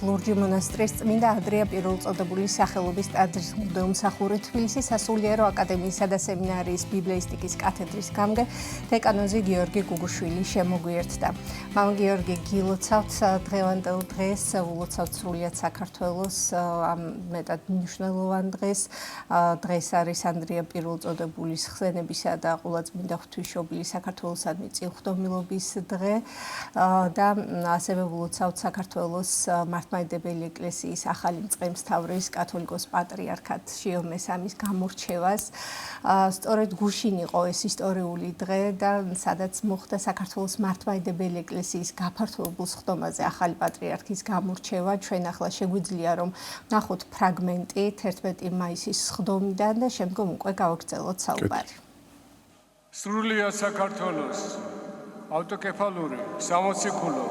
ლურჯი მონასტრის წმინდა ანდრია პირველწოდებულის სახელობის ტაძრის მღვდელმსახური თბილისის სასულიერო აკადემიისა და სემინარიის ბიბლიისტიკის კათედრის გამგე დეკანოზი გიორგი გუგუშვილი შემოგვიერთდა. მამა გიორგი, გილოცავთ დღევანდელ დღეს, ულოცავთ სრულიად საქართველოს ამ მეტად მნიშვნელოვან დღეს. დღეს არის ანდრია პირველწოდებულის ხსენებისა და ყოლაწმინდა ღვთისმშობლის საქართველოსადმი წილხვდომილობის დღე და ასევე ულოცავთ საქართველოს მართლმადიდებელი ეკლესიის ახალი მწყემსთავრის კათოლიკოს პატრიარქად შიო მესამის გამორჩევას. სწორედ გუშინ იყო ეს ისტორიული დღე და სადაც მოხდა საქართველოს მართლმადიდებელი ეკლესიის გაფართოებულ სხდომაზე ახალი პატრიარქის გამორჩევა. ჩვენ ახლა შეგვიძლია რომ ნახოთ ფრაგმენტი 11 მაისის სხდომიდან და შემდგომ უკვე გავაგრძელოთ საუბარი. სრულიად საქართველოს ავტოკეფალური სამოციქულო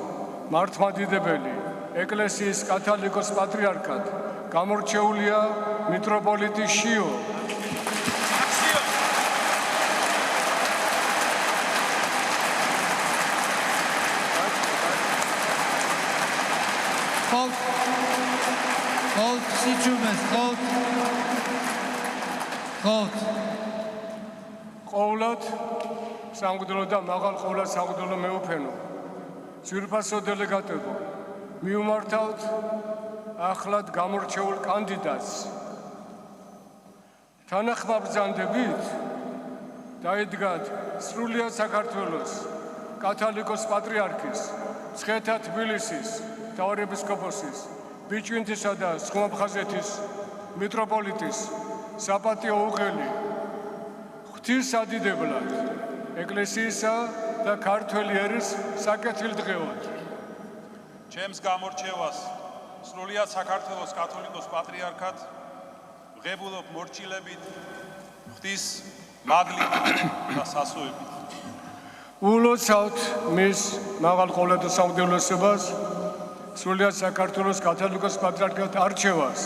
მართლმადიდებელი ეკლესიის კათოლიკოს პატრიარქად გამორჩეულია მიტროპოლიტი შიო. ყოვლად სამღვდელო და მაღალ ყოვლად სამღვდელო მეუფენო ძვირფასო დელეგატებო მიუმართავთ ახლად გამორჩეულ კანდიდატს. თანახმაბრძანდებით დაიდგათ სრულიად საქართველოს კათოლიკოს პატრიარქის, მცხეთა თბილისის მთავარეპისკოპოსის, ბიჭვინთისა და სხუმაფხაზეთის მიტროპოლიტის საპატიო უღელი ღვთისადიდებლად ეკლესიისა და ქართველი ერის საკეთილდღეოდ. ჩემს გამორჩევას სრულიად საქართველოს კათოლიკოს პატრიარქად ვღებულობ მორჩილებით, ღვთის მადლით და სასუებით. ულოცავთ მის მაღალ ყოვლადო სამღვდელოსებას სრულიად საქართველოს კათოლიკოს პატრიარქად არჩევას.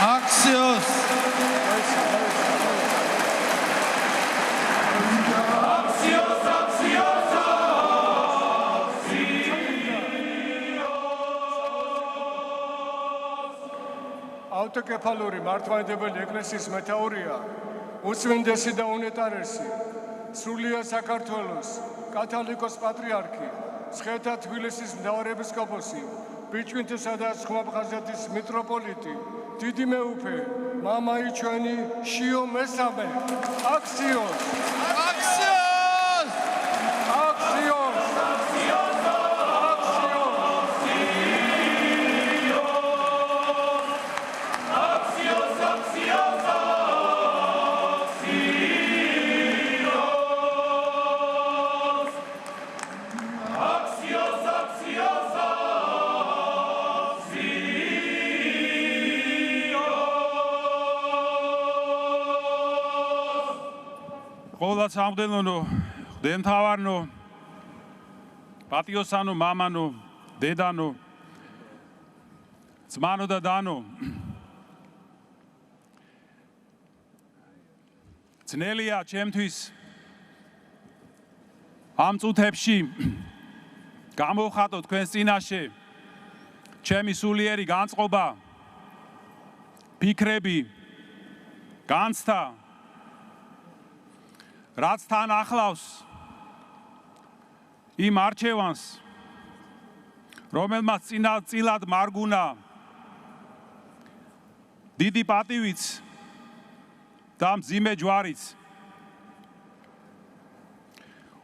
აქსიოს ავტოკეფალური მართლმადიდებელი ეკლესიის მეთაურია უწმინდესი და უნეტარესი სრულიად საქართველოს კათოლიკოს პატრიარქი, მცხეთა თბილისის მთავარეპისკოპოსი, ბიჭვინთისა და სხუმაფხაზეთის მიტროპოლიტი, დიდი მეუფე მამაი ჩვენი შიო მესამე. აქსიოს! აქსიოს! აქსიოს! ყოვლად სამღვდელო, ღვთისმთავარნო, პატიოსანო, მამანო, დედანო, ძმანო და დანო. ძნელია ჩემთვის ამ წუთებში გამოვხატო თქვენს წინაშე ჩემი სულიერი განწყობა, ფიქრები, განცდა, რაც თან ახლავს იმ არჩევანს, რომელმაც წილად მარგუნა დიდი პატივიც და მძიმე ჯვარიც.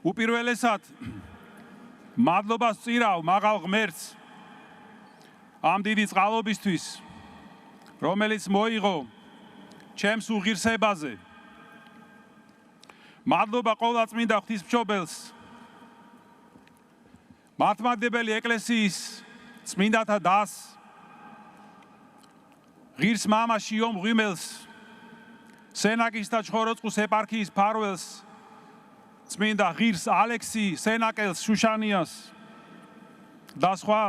უპირველესად მადლობას ვწირავ მაღალ ღმერთს ამ დიდი წყალობისთვის, რომელიც მოიღო ჩემს უღირსებაზე. მადლობა ყოლაწმინდა ღვთისმშობელს, მართლმადიდებელი ეკლესიის წმინდათა დას, ღირს მამა შიო მღვიმელს, სენაკის და ჩხოროწყუს ეპარქიის მფარველს, წმინდა ღირს ალექსი სენაკელს შუშანიას და სხვა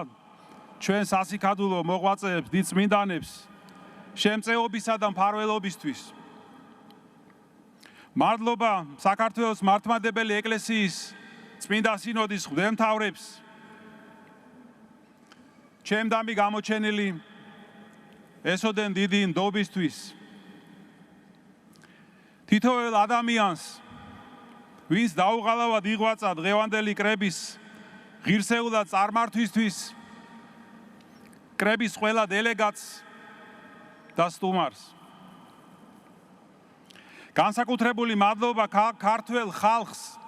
ჩვენ სასიქადულო მოღვაწეებს, დიდ წმინდანებს შემწეობისა და მფარველობისთვის. მადლობა საქართველოს მართლმადიდებელი ეკლესიის წმინდა სინოდის მღვდელმთავრებს, ჩემდამი გამოჩენილი ესოდენ დიდი ნდობისთვის თითოეულ ადამიანს ვინც დაუღალავად იღვაწა დღევანდელი კრების ღირსეულად წარმართვისთვის კრების ყველა დელეგატს და სტუმარს განსაკუთრებული მადლობა ქართველ ხალხს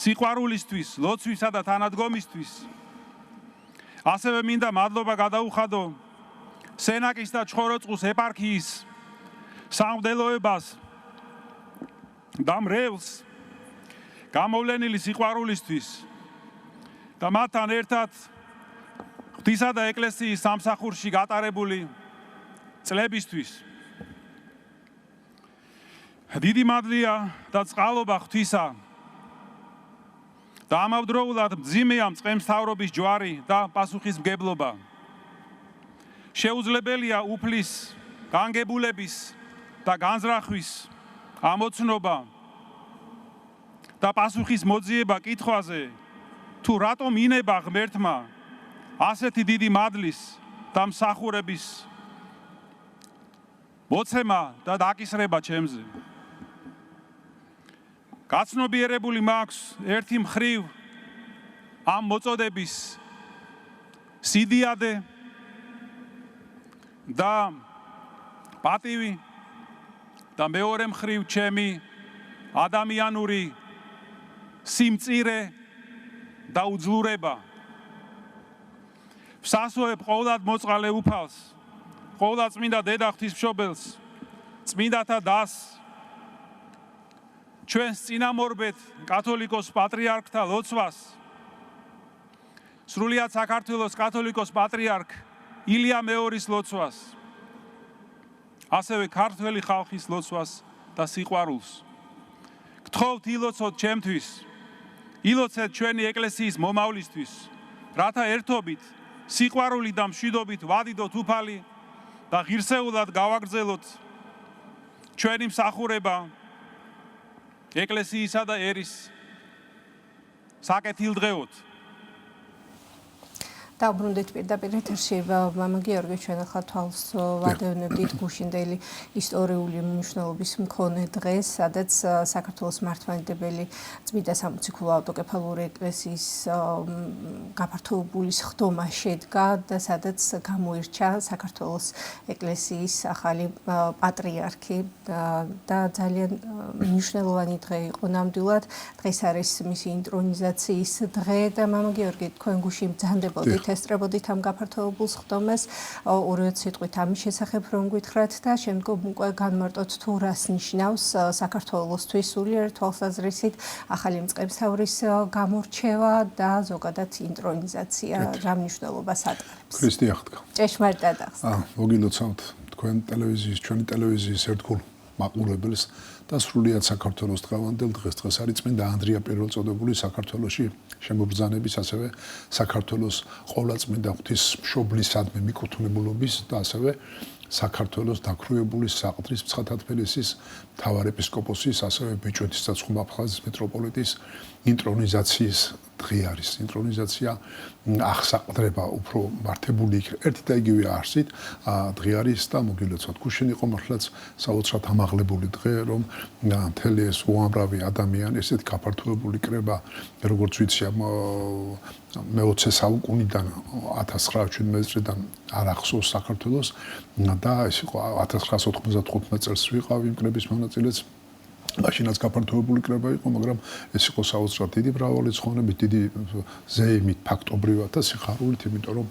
სიყვარულისთვის, ლოცვისა და თანადგომისთვის. ასევე მინდა მადლობა გადაუხადო სენაკის და ჩხოროწყუს ეპარქიის სამღვდელოებას და მრევლს გამოვლენილი სიყვარულისთვის და მათთან ერთად ღვთისა და ეკლესიის სამსახურში გატარებული წლებისთვის. დიდი მადლია და წყალობა ღვთისა და ამავდროულად მძიმეა მწყემსთავრობის ჯვარი და პასუხისმგებლობა. შეუძლებელია უფლის, განგებულების და განზრახვის ამოცნობა და პასუხის მოძიება კითხვაზე, თუ რატომ ინება ღმერთმა ასეთი დიდი მადლის და მსახურების მოცემა და დაკისრება ჩემზე. გაცნობიერებული მაქვს ერთი მხრივ ამ მოწოდების სიდიადე და პატივი და მეორე მხრივ ჩემი ადამიანური სიმწირე და უძლურება. ვსასვევებ ყოვლად მოწყალე უფალს, ყოვლად წმინდა დედა ღვთისმშობელს, წმინდათა დასს, ჩვენს წინამორბედ კათოლიკოს პატრიარქთა ლოცვას, სრულიად საქართველოს კათოლიკოს პატრიარქ ილია მეორის ლოცვას, ასევე ქართველი ხალხის ლოცვას და სიყვარულს. გთხოვთ ილოცოთ ჩემთვის, ილოცეთ ჩვენი ეკლესიის მომავლისთვის, რათა ერთობით, სიყვარული და მშვიდობით ვადიდოთ უფალი და ღირსეულად გავაგრძელოთ ჩვენი მსახურება ეკლესიისა და ერის საკეთილდღეოდ. დაუბრუნდით პირდაპირ ეთერში მამა გიორგი, ჩვენ ახლა თვალს ვადევნებდით გუშინდელი ისტორიული მნიშვნელობის მქონე დღეს, სადაც საქართველოს მართლმადიდებელი წმინდა სამოციქულო ავტოკეფალური ეკლესიის გაფართოებული სხდომა შედგა და სადაც გამოირჩა საქართველოს ეკლესიის ახალი პატრიარქი და ძალიან მნიშვნელოვანი დღე იყო ნამდვილად. დღეს არის მისი ინტრონიზაციის დღე და მამა გიორგი, თქვენ გუშინ ბრძანდებოდით ესწრებოდით ამ გაფართოებულ სხდომას, ორივე სიტყვით ამის შესახებ რომ გითხრათ და შემდგომ უკვე განმარტოთ თუ რას ნიშნავს საქართველოსთვის სულიერ თვალსაზრისით ახალი მწყემსთავრის გამორჩევა და ზოგადად ინტრონიზაცია რა მნიშვნელობას ატარებს. ქრისტე ახთქა. ჭეშმარიტად ახსნა. მოგილოცავთ თქვენ ტელევიზიის, ჩვენი ტელევიზიის ერთგულ მაყურებელს და სრულიად საქართველოს დღევანდელ დღეს. დღეს არის წმინდა ანდრია პირველწოდებული საქართველოში შემობრძანების, ასევე საქართველოს ყოვლადწმინდა ღვთისმშობლისადმი მიკუთვნებულობის და ასევე საქართველოს დაქრუებული საყდრის მცხათათფილისის მთავარეპისკოპოსის, ასევე ბეჭდვითის და ცხუმ აფხაზის მეტროპოლიტის ინტრონიზაციის დღე არის. ინტრონიზაცია აღსაყდრება უფრო მართებული იქნება. ერთი და იგივე არსით დღე არის და მოგილოცავთ. გუშინ იყო მართლაც საოცრად ამაღლებული დღე, რომ მთელი ეს უამრავი ადამიანი, ესეთი გაფართოებული კრება, როგორც ვიცი, მე-20 საუკუნიდან 1917 წლიდან არ ახსოვს საქართველოს და ეს იყო 1995 წელს ვიყავ იმ კრების მონაწილეც. მაშინაც გაფართოებული კრება იყო, მაგრამ ეს იყო საოცრად დიდი მრავალრიცხოვანებით, დიდი ზეიმით, ფაქტობრივად და სიხარულით, იმიტომ რომ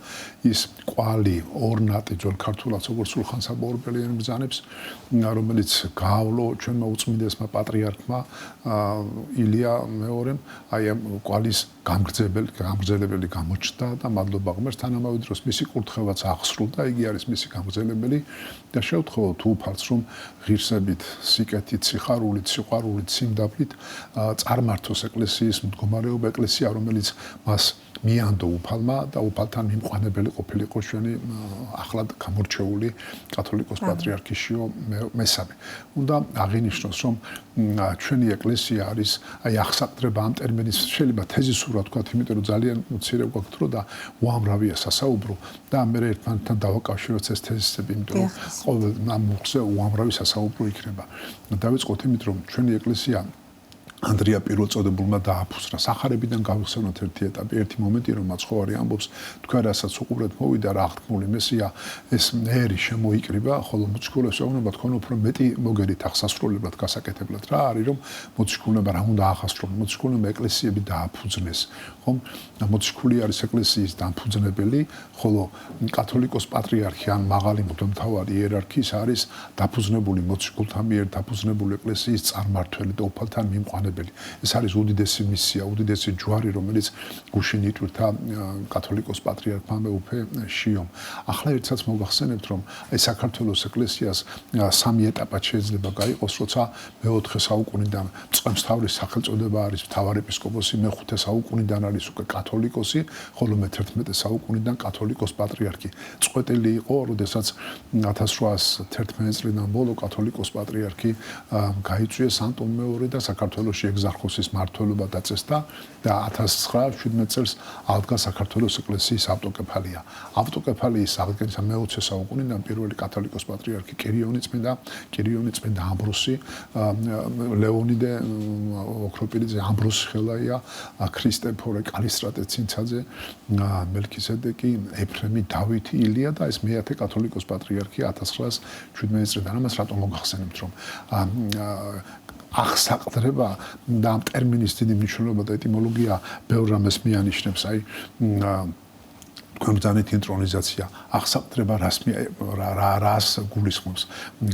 ის კვალი, ორნატი ძველ ქართულად როგორც სულხან-საბაურბელიანი ბრძანებს, რომელიც გაავლო ჩვენმა უწმინდესმა პატრიარქმა ილია მეორემ, აი ამ კვალის გამგრძელებელი გამოჩნდა და მადლობა ღმერთს, თანამედროვე დროს მისი კურთხევაც აღსრულდა, იგი არის მისი გამგრძელებელი და შევთხოვოთ უფალს, რომ ღირსებით, სიკეთით, სიხარულით, სიყვარულით, სიმდაბლით წარმართოს ეკლესიის მდგომარეობა, ეკლესია, რომელიც მას მიანდო უფალმა და უფალთან მიმყვანებელი ყოფილიყო ჩვენი ახლად გამორჩეული კათოლიკოს პატრიარქი შიო მესამე. უნდა აღინიშნოს, რომ ჩვენი ეკლესია არის აი აღსაყდრება ამ ტერმინის შეიძლება თეზისურად თქვა, იმიტომ რომ ძალიან მცირე გვაქვს დრო და უამრავია სასაუბრო და მე ერთმანეთთან დავაკავშიროთ ეს თეზისები, იმიტომ რომ ყოველ ამ მოხზე უამრავი სასაუბრო იქნება. დავიწყოთ იმით, რომ ჩვენი ეკლესია ანდრია პირველწოდებულმა დააფუსრა. სახარებიდან გავიხსენოთ ერთი ეტაპი, ერთი მომენტი, რომ მაცხოვარი ამბობს, თქვენ რასაც უყურეთ მოვიდა რა აღთქმული მესია, ეს ერი შემოიკრიბა, ხოლო მოციქულებს ეუბნება თქვენ უფრო მეტი მოგერით აღსასრულებლად, გასაკეთებლად რა არის, რომ მოციქულობა რა უნდა ახასრულოს, მოციქულობა ეკლესიები დააფუძნეს, ხომ? მოციქული არის ეკლესიის დამფუძნებელი, ხოლო კათოლიკოს პატრიარქი ან მაღალი მღვდელმთავარი იერარქიის არის დაფუძნებული მოციქულთა მიერ დაფუძნებული ეკლესიის წარმმართველი და უფალთან მიმყვანებელი. ეს არის უდიდესი მისია, უდიდესი ჯვარი, რომელიც გუშინ იტვირთა კათოლიკოს პატრიარქმა მეუფე შიომ. ახლა ერთსაც მოგახსენებთ, რომ აი საქართველოს ეკლესიას სამი ეტაპად შეიძლება გაიყოს, როცა მე-4 საუკუნიდან წყემსთავრის სახელწოდება არის მთავარეპისკოპოსი, მე-5 საუკუნიდან არის უკვე კათოლიკოსი, ხოლო მე-11 საუკუნიდან კათოლიკოს პატრიარქი. წყვეტილი იყო, როდესაც 1811 წლიდან ბოლო კათოლიკოს პატრიარქი გაიწვიეს ანტონ მეორე და საქართველოში ეგზარქოსის მმართველობა დაწესდა და 1917 წელს აღდგა საქართველოს ეკლესიის ავტოკეფალია. ავტოკეფალიის აღდგენის მე-20 საუკუნიდან პირველი კათოლიკოს პატრიარქი კირიონი წმინდა ამბროსი, ლეონიდე ოქროპირიძე, ამბროსი ხელაია, ქრისტეფორე კალისტრატე ცინცაძე, მელქისედეკი, ეფრემი, დავითი, ილია და ეს მე-10 კათოლიკოს პატრიარქი 1917 წლიდან. ამას რატომ მოგახსენებთ, რომ აღსაყდრება და ამ ტერმინის დიდი მნიშვნელობა და ეტიმოლოგია ბევრ რამეს მიანიშნებს. აი თქვენ ბრძანეთ ინტრონიზაცია, აღსაყდრება რას გულისხმობს.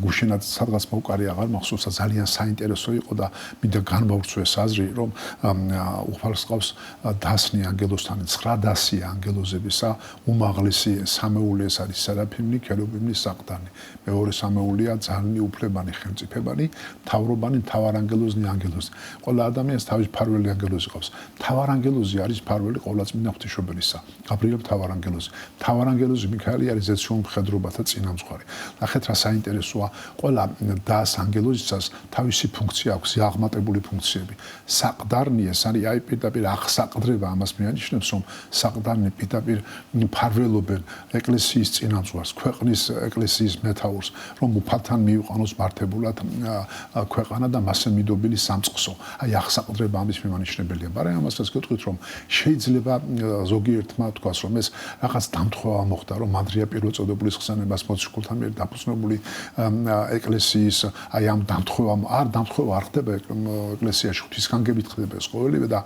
გუშინაც სადღაც მოვყარი აღარ მახსოვს, ძალიან საინტერესო იყო და მინდა განმოვცვე ეს აზრი, რომ უფალს ყავს დასნი ანგელოსთანი, 9 დასია ანგელოზებისა, უმაღლესი სამეული ეს არის სერაფიმი, ქერუბიმი, საყდანი. მეორე სამეულია ძალნი, უფლებანი, ხელმწიფებანი, მთავრობანი, მთავარანგელოზნი, ანგელოზი. ყველა ადამიანს თავის მფარველი ანგელოზი ყავს. მთავარანგელოზი არის მფარველი ყოვლადწმინდა ღვთისმშობელისა. გაბრიელ მთავარანგელოზი. მთავარანგელოზი მიქაელი არის ზეციურ მხედრობათა წინამძღვარი. ნახეთ რა საინტერესოა, ყველა დას ანგელოზისას თავისი ფუნქცია აქვს, აღმატებული ფუნქციები. საყდარნი ეს არის აი პირდაპირ აღსაყდრება, ამას მიანიშნებს, რომ საყდარნი პირდაპირ მფარველობენ ეკლესიის წინამძღვარს, ქვეყნის ეკლესიის მეთაურს, რომ უფალთან მიიყვანოს მართებულად ქვეყანა და მასზე მიდობილი სამწყსო. აი აღსაყდრება ამის მიმანიშნებელია. მაგრამ ამასაც გეტყვით, რომ შეიძლება ზოგიერთმა თქვას, რომ ეს რაღაც დამთხოვა მოხდა, რომ ანდრია პირველწოდებულის ხსენებას მოციქულთა მიერ დაფუძნებული ეკლესიის აი ამ დამთხოვა არ ხდება ეკლესიაში, ღვთისგანგებით ხდება ეს ყოველივე და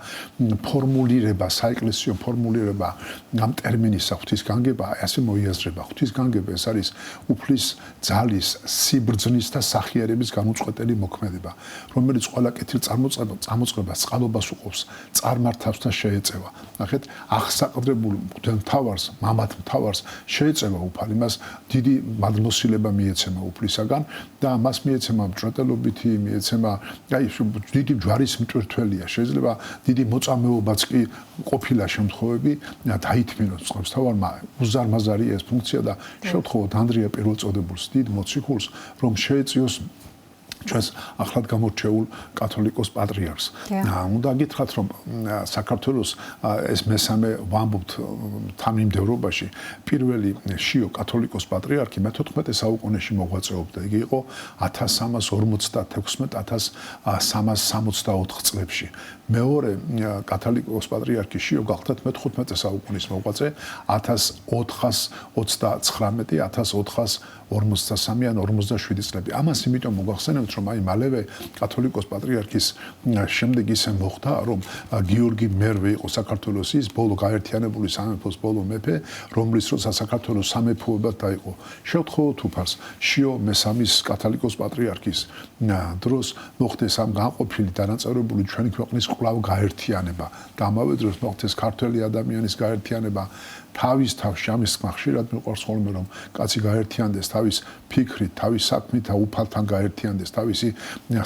ფორმულირება, საეკლესიო ფორმულირება ამ ტერმინისა ღვთისგანგება ასე მოიაზრება. ღვთისგანგება ეს არის უფლის, ძალის, სიბრძნის და სახიარების გამოწყვეტილი მოქმედება, რომელიც ყველა კეთილ წამოწყებას, წყალობას უყობს, წარმართავს და შეეწევა. ნახეთ, აღსაყდრებულ მთავარს, მამათ მთავარს შეეწევა უფალი, მას დიდი მადლმოსილება მიეცემა უფლისაგან და მას მიეცემა მჭრეტელობითი, მიეცემა აი დიდი ჯვარის მჭვირთველია. შეიძლება დიდი მოწამეობაც კი ყოფილა შემთხვევები დაითმინოს წყემსთავარმა, უზარმაზარია ეს ფუნქცია და შევთხოვოთ ანდრია პირველწოდებულს, დიდ მოციქულს, რომ შეეწიოს ჩვენს ახლად გამორჩეულ კათოლიკოს პატრიარქს. უნდა გითხრათ, რომ საქართველოს ეს მესამე ვამბობთ თანმიმდევრობაში პირველი შიო კათოლიკოს პატრიარქი მე-14 საუკუნეში მოღვაწეობდა. იგი იყო 1356-1364 წლებში. მეორე კათოლიკოს პატრიარქი შიო გახდათ მე-15 საუკუნის მოღვაწე 1419-1453 ან 47 წლები. ამას იმიტომ მოგახსენებთ, რომ აი მალევე კათოლიკოს პატრიარქის შემდეგ ისე მოხდა, რომ გიორგი მერვე იყო საქართველოს ის ბოლო გაერთიანებული სამეფოს ბოლო მეფე, რომლის როცა საქართველოს სამეფოებად დაიყო. შევთხოვოთ უფალს, შიო მესამის კათოლიკოს პატრიარქის დროს მოხდეს ამ განყოფილი დანაწევრებული ჩვენი ქვეყნის კვლავ გაერთიანება და ამავე დროს მოხდეს ქართველი ადამიანის გაერთიანება თავის თავში ამის ხშირად მიყვარს ხოლმე რომ კაცი გაერთიანდეს თავის ფიქრით, თავის საქმით და უფალთან გაერთიანდეს თავისი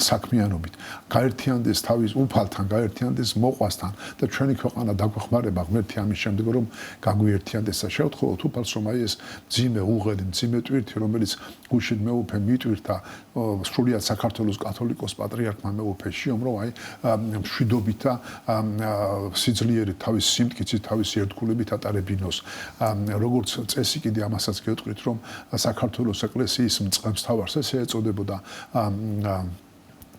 საქმიანობით, გაერთიანდეს თავის უფალთან, გაერთიანდეს მოყვასთან და ჩვენი ქვეყანა დაგვეხმარება ღმერთი ამის შემდეგ რომ გაგვიერთიანდეს და შევთხოვოთ უფალს რომ აი ეს ძიმე უღელი, ძიმე ტვირთი რომელიც გუშინ მეუფე მიტვირთა სრულიად საქართველოს კათოლიკოს პატრიარქმა მეუფე შიომ რომ აი მშვიდობით და სიძლიერით თავის სიმტკიცით, თავის ერთგულებით ატარებინოს. როგორც წესი კიდე ამასაც გეტყვით რომ საქართველოს ეკლესიის მწყემსთავარს ესე ეწოდებოდა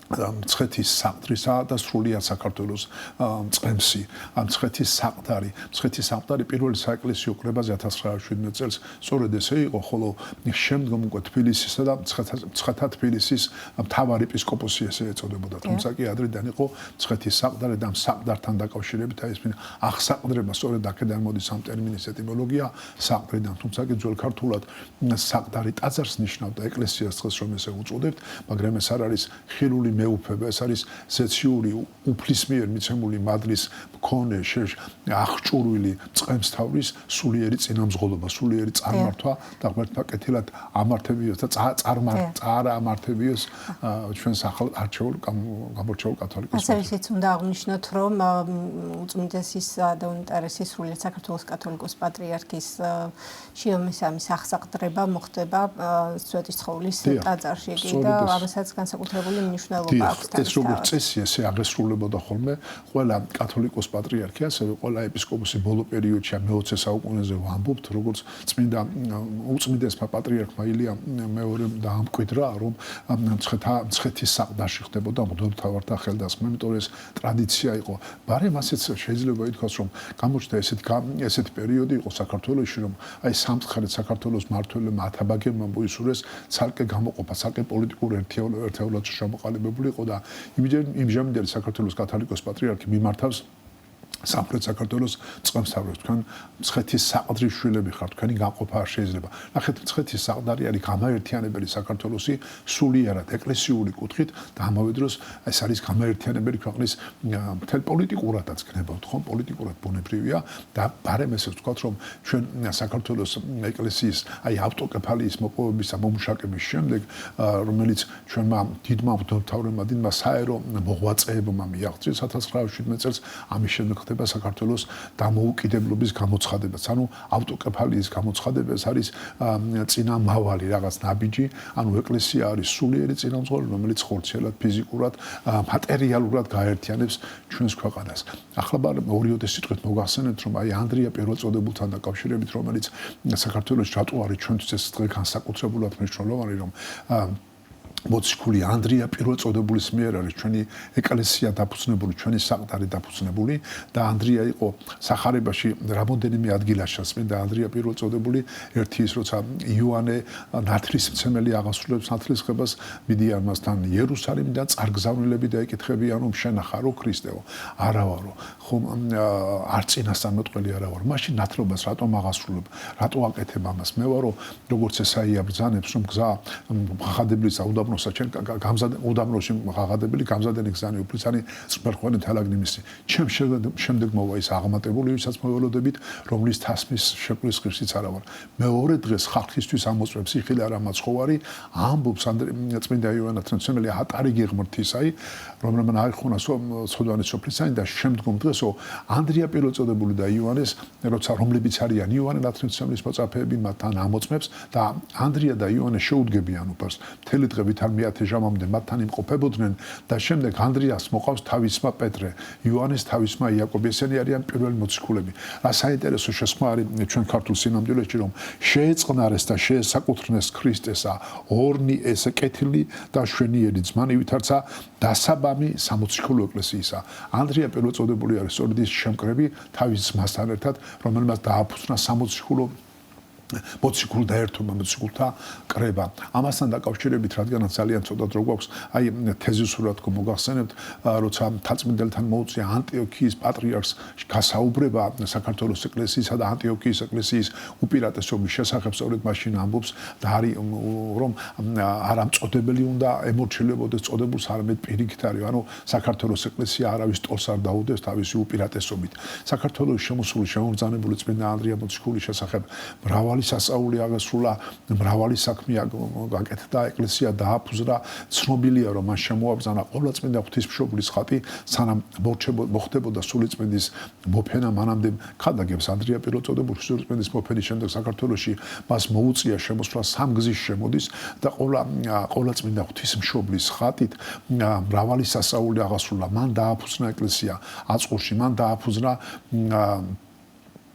მცხეთის საყდრისა და სრულიად საქართველოს მწყემსი, მცხეთის საყდარი. მცხეთის საყდარი პირველი საეკლესიო კრებაზე 1917 წელს სწორედ ესე იყო, ხოლო შემდგომ უკვე თბილისისა და მცხეთა თბილისის მთავარ ეპისკოპოსი ესე ეწოდებოდა. თუმცა კი ადრიდან იყო მცხეთის საყდარი და საყდართან დაკავშირებით აი ეს აღსაყდრება სწორედ აქედან მოდის ამ ტერმინის ეტიმოლოგია საყდრიდან. თუმცა კი ძველ ქართულად საყდარი ტაძარს ნიშნავდა ეკლესიას დღეს რომ ესე უწოდებთ, მაგრამ ეს არ არის ხილული მეუფება, ეს არის ზეციური უფლის მიერ მიცემული მადლის მქონე აღჭურვილი წყემსთავრის სულიერი წინამძღოლობა, სულიერი წარმართვა და ღმერთმა კეთილად ამართებიოს და წარამართებიოს ჩვენს ახალ არჩეულ გამორჩეულ კათოლიკოს. ასე ისიც უნდა აღვნიშნოთ, რომ უწმიდესისა და უნიტარესის სრულიად საქართველოს კათოლიკოს პატრიარქის შიო მესამის აღსაყდრება მოხდება სვეტის ცხოვლის ტაძარში კი და ამასაც განსაკუთრებული მნიშვნელობა აქვს. ეს როგორც წესი ესე აღესრულებოდა ხოლმე ყველა კათოლიკოს პატრიარქი, ასევე ყველა ეპისკოპოსი ბოლო პერიოდში მე-20 საუკუნეზე ვამბობთ, როგორც წმინდა უწმიდესმა პატრიარქმა ილია მეორემ დაამკვიდრა, რომ მცხეთის საყდარში ხდებოდა მღვდელმთავართა ხელდასხმა, იმიტომ ეს ტრადიცია იყო. ბარემ ასეც შეიძლება ითქვას, რომ გამოჩნდა ესეთი პერიოდი იყო საქართველოში, რომ აი სამცხერეთ საქართველოს მმართველებმა ათაბაგებმა მოისურვეს ცალკე გამოყოფა, ცალკე პოლიტიკურ ერთეულად შემოყალიბებული იყო და იმჟამინდელი საქართველოს კათოლიკოს პატრიარქი მიმართავს სამხრეთ საქართველოს წყემსთავრებს. თქვენ მცხეთის საყდრის შვილები ხართ, თქვენი გაყოფა არ შეიძლება. ნახეთ, მცხეთის საყდარი არის გამაერთიანებელი საქართველოსი სულიერად ეკლესიური კუთხით და ამავე დროს ეს არის გამაერთიანებელი ქვეყნის მთელ პოლიტიკურადაც გნებავთ, ხო? პოლიტიკურად ბუნებრივია და ბარემ ესე ვთქვათ, რომ ჩვენ საქართველოს ეკლესიის აი ავტოკეფალიის მოპოვების და მომუშაკების შემდეგ, რომელიც ჩვენმა დიდმა მღვდელმთავრებმა, დიდმა საერო მოღვაწეებმა მიაღწიეს 1917 წელს, ამის შემდეგ ხდება საქართველოს დამოუკიდებლობის გამოცხადებაც. ანუ ავტოკეფალიის გამოცხადება ეს არის წინამავალი რაღაც ნაბიჯი, ანუ ეკლესია არის სულიერი წინამძღოლი, რომელიც ხორციელად, ფიზიკურად, მატერიალურად გაერთიანებს ჩვენს ქვეყანას. ახლა ორიოდე სიტყვით მოგახსენებთ, რომ აი ანდრია პირველწოდებულთან დაკავშირებით, რომელიც საქართველოს რატო არის ჩვენთვის ეს დღე განსაკუთრებულად მნიშვნელოვანი, რომ მოციქული ანდრია პირველწოდებულის მიერ არის ჩვენი ეკლესია დაფუძნებული, ჩვენი საყდარი დაფუძნებული და ანდრია იყო სახარებაში რამოდენიმე ადგილაშია წმინდა ანდრია პირველწოდებული. ერთი ის როცა იოანე ნათლისმცემელი აღასრულებს ნათლისღებას მიდიამასთან იერუსალიმიდან წარგზავნილები დაეკითხებიან რომ შენ ახარო ქრისტეო, არა ვარო, ხომ არ წინასწარ მეტყველი არა ვარ, მაშინ ნათლობას რატომ აღასრულებ, რატო აკეთებ ამას? მე ვარო როგორც ესაია ბრძანებს რომ გზა ხახადებლისა ჩვენ უდაბნოში ღაღადებელი გამზადენი გზანი უფლისანი სპერხვენი თალაგნიმისი ჩემ შემდეგ მოვა ის აღმატებული ვისაც მოველოდებით რომლის თასმის შეკვრის ღირსიც არა ვარ მეორე დღეს ხალხისთვის ამოწმებს იხილე არა მაცხოვარი ამბობს წმინდა იოანე ნათლისმცემელი ატარიგი ღმრთისაი რომელმან აიხონა სოდვანის სოფლისანი და შემდგომ დღესო ანდრია პირველწოდებული და იოანეს როცა რომლებიც არიან იოანე ნათლისმცემლის მოწაფეები მათთან ამოწმებს და ანდრია და იოანე შეუდგებიან უფალს მთელი დღე ვითარ მეათე ჟამამდე მათთან იმყოფებოდნენ და შემდეგ ანდრიას მოყავს თავისმა პეტრე, იოანეს თავისმა იაკობი, ესენი არიან პირველი მოციქულები. რა საინტერესო შესხმა არის ჩვენ ქართულ სინამდვილეში, რომ შეეწყნარეს და შეესაკუთრნეს ქრისტესა ორნი ესე კეთილი და შვენიერი ძმანი, ვითარცა დასაბამი სამოციქულო ეკლესიისა. ანდრია პირველწოდებული არის სწორედ ის შემკრები თავის ძმასთან ერთად, რომელმაც დააფუძნა სამოციქულო მოციქულ დაერთობა, მოციქულთა კრება. ამასთან დაკავშირებით, რადგანაც ძალიან ცოტად რო გვაქვს, აი თეზისურად თქო მოგახსენებთ, როცა მთაწმინდელთან მოუწია ანტიოქიის პატრიარქს გასაუბრება საქართველოს ეკლესიისა და ანტიოქიის ეკლესიის უპირატესობის შესახებ, სწორედ მაშინ ამბობს და არის რომ არა მწოდებელი უნდა ემორჩილებოდეს წოდებულს, არამედ პირიქით არის, ანუ საქართველოს ეკლესია არავის ტოლს არ დაუდევს თავისი უპირატესობით. საქართველოს შემოსული შემობრძანებული წმინდა ანდრია მოციქულის შესახებ მრავალი სასაული აღესრულა, მრავალი საქმე გაკეთდა, ეკლესია დააფუძნა, ცნობილია რომ მან შემოაბრძანა ყოვლადწმინდა ღვთისმშობლის ხატი, სანამ მოხდებოდა სულიწმინდის მოფენა, მანამდე ხადაგებს ანდრია პირველწოდებულის სულიწმინდის მოფენის შემდეგ საქართველოში მას მოუწია შემოსვლა სამგზის შემოდის და ყოვლადწმინდა ღვთისმშობლის ხატით მრავალი სასაული აღასრულა, მან დააფუძნა ეკლესია აწყურში, მან დააფუძნა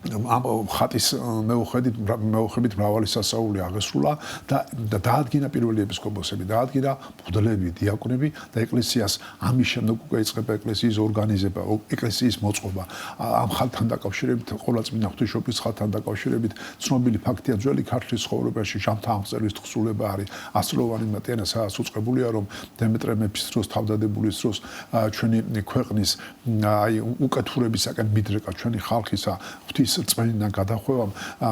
ამ ხატის მეოხებით მრავალი სასაული აღესრულა და დაადგინა პირველი ეპისკოპოსები, დაადგინა მღვდლები, დიაკვნები და ეკლესიას ამის შემდეგ უკვე იწყება ეკლესიის ორგანიზება, ეკლესიის მოწყობა. ამ ხალხთან დაკავშირებით, ყოვლადწმინდა ღვთისმშობლის ხალხთან დაკავშირებით ცნობილი ფაქტია ძველი ქართლის ცხოვრებაში ჟამთა აღწერის თხზულება არის ასწლოვანი მატიანა, სადაც უწყებულია რომ დემეტრე მეფის დროს, თავდადებულის დროს ჩვენი ქვეყნის აი უკეთურებისაკენ მიდრეკა ჩვენი ხალხისა ღვთის რწმენიდან გადახვევამ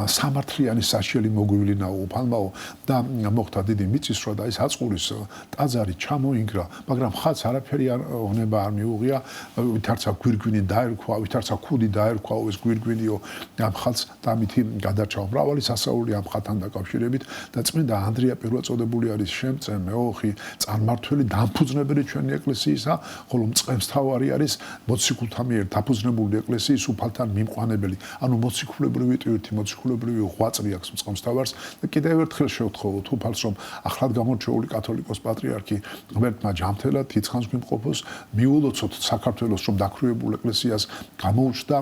სამართლიანი საშიელი მოგვივლინაო უფალმაო და მოხდა დიდი მიწისძვრა და ეს აწყურის ტაძარი ჩამოინგრა, მაგრამ ხაც არაფერი აღნება არ მიუღია, ვითარცა გვირგვინი დაერქვა, ვითარცა ქუდი დაერქვა ეს გვირგვინიო ამ ხალხს დამითი გადარჩა მრავალი სასაული ამ ხალხთან დაკავშირებით და წმინდა ანდრია პირველწოდებული არის შემწე მეოხი წარმართველი დამფუძნებელი ჩვენი ეკლესიისა, ხოლო მწყემსთავარი არის მოციქულთა მიერ დაფუძნებული ეკლესიის უფალთან მიმყვანებელი. ანუ მოციქულებრივი ტვირთი, მოციქულებრივი ღვაწლი აქვს მწყემსთავარს და კიდევ ერთხელ შევთხოვოთ უფალს, რომ ახლად გამორჩეული კათოლიკოს პატრიარქი ღმერთმა ჯამთელად თიცხანს გვიმყოფოს, მიულოცოთ საქართველოს, რომ დაქვრივებულ ეკლესიას გამოუჩნდა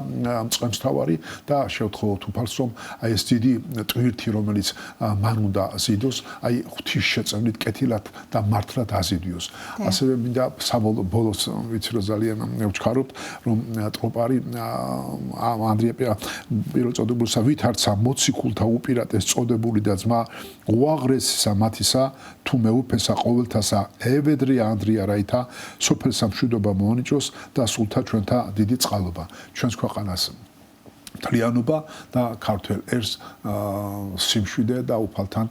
მწყემსთავარი და შევთხოვოთ უფალს, რომ აი ეს დიდი ტვირთი, რომელიც მან უნდა ზიდოს, აი ღვთის შეწევნით კეთილად და მართლად აზიდიოს. ასევე მინდა საბოლოოს ვიცი რომ ძალიან ვჩქარობთ, რომ ტროპარი ანდრია პირველწოდებულსა ვითარცა მოციქულთა უპირატეს წოდებული და ძმა უაღრესისა მათისა თუ მეუფესა ყოველთასა ევედრე ანდრია რაითა სოფელსა მშვიდობა მოონიჭოს და სულთა ჩვენთა დიდი წყალობა ჩვენს ქვეყანას მთლიანობა და ქართველ ერს სიმშვიდე და უფალთან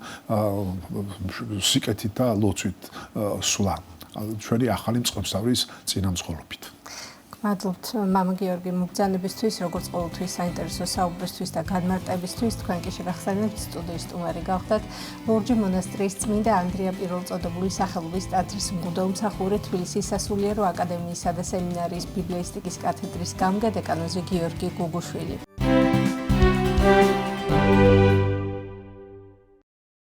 სიკეთით და ლოცვით სვლა ჩვენი ახალი მწყემსთავრის წინამძღოლობით. მადლობთ მამა გიორგი მობრძანებისთვის, როგორც ყოველთვის საინტერესო საუბრისთვის და განმარტებისთვის. თქვენ კი შეგახსენებთ სტუდიის სტუმარი გახდათ ლურჯი მონასტრის წმინდა ანდრია პირველწოდებულის სახელობის ტაძრის მღვდელმსახური, თბილისის სასულიერო აკადემიისა და სემინარიის ბიბლიისტიკის კათედრის გამგე დეკანოზი გიორგი გუგუშვილი.